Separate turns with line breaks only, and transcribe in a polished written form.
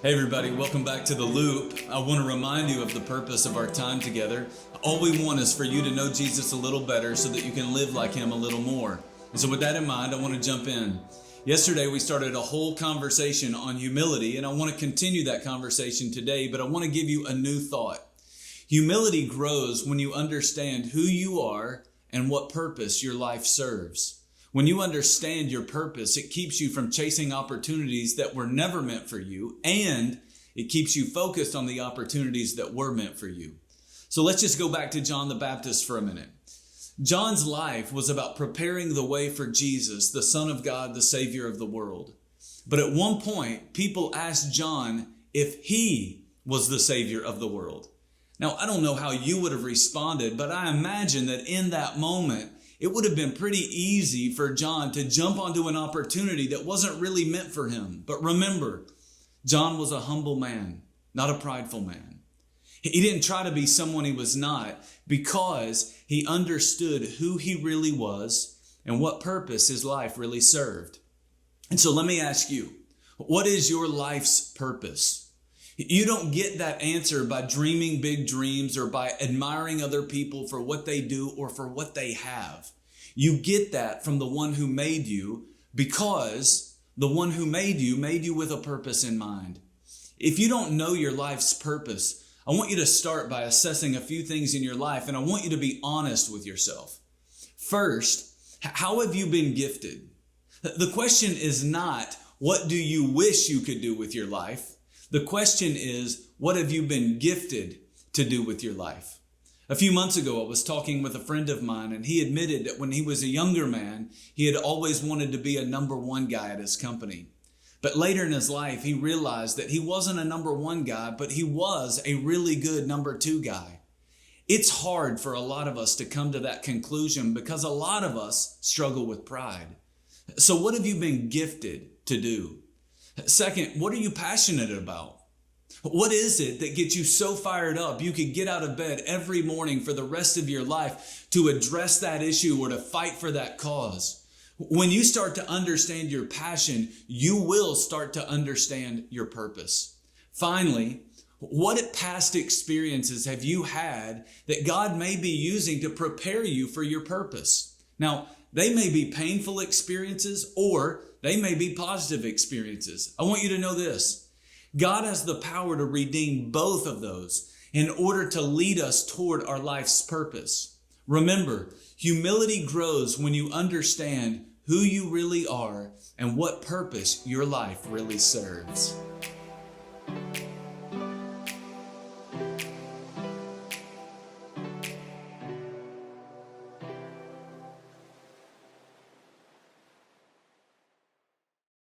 Hey everybody, welcome back to The Loop. I want to remind you of the purpose of our time together. All we want is for you to know Jesus a little better so that you can live like Him a little more. And so with that in mind, I want to jump in. Yesterday we started a whole conversation on humility, and I want to continue that conversation today, but I want to give you a new thought. Humility grows when you understand who you are and what purpose your life serves. When you understand your purpose, it keeps you from chasing opportunities that were never meant for you, and it keeps you focused on the opportunities that were meant for you. So let's just go back to John the Baptist for a minute. John's life was about preparing the way for Jesus, the Son of God, the Savior of the world. But at one point, people asked John if he was the Savior of the world. Now, I don't know how you would have responded, but I imagine that in that moment, it would have been pretty easy for John to jump onto an opportunity that wasn't really meant for him. But remember, John was a humble man, not a prideful man. He didn't try to be someone he was not because he understood who he really was and what purpose his life really served. And so let me ask you, what is your life's purpose? You don't get that answer by dreaming big dreams or by admiring other people for what they do or for what they have. You get that from the one who made you, because the one who made you with a purpose in mind. If you don't know your life's purpose, I want you to start by assessing a few things in your life, and I want you to be honest with yourself. First, how have you been gifted? The question is not, what do you wish you could do with your life? The question is, what have you been gifted to do with your life? A few months ago, I was talking with a friend of mine, and he admitted that when he was a younger man, he had always wanted to be a number one guy at his company. But later in his life, he realized that he wasn't a number one guy, but he was a really good number two guy. It's hard for a lot of us to come to that conclusion because a lot of us struggle with pride. So what have you been gifted to do? Second, what are you passionate about? What is it that gets you so fired up you could get out of bed every morning for the rest of your life to address that issue or to fight for that cause? When you start to understand your passion, you will start to understand your purpose. Finally, what past experiences have you had that God may be using to prepare you for your purpose? Now, they may be painful experiences or they may be positive experiences. I want you to know this. God has the power to redeem both of those in order to lead us toward our life's purpose. Remember, humility grows when you understand who you really are and what purpose your life really serves.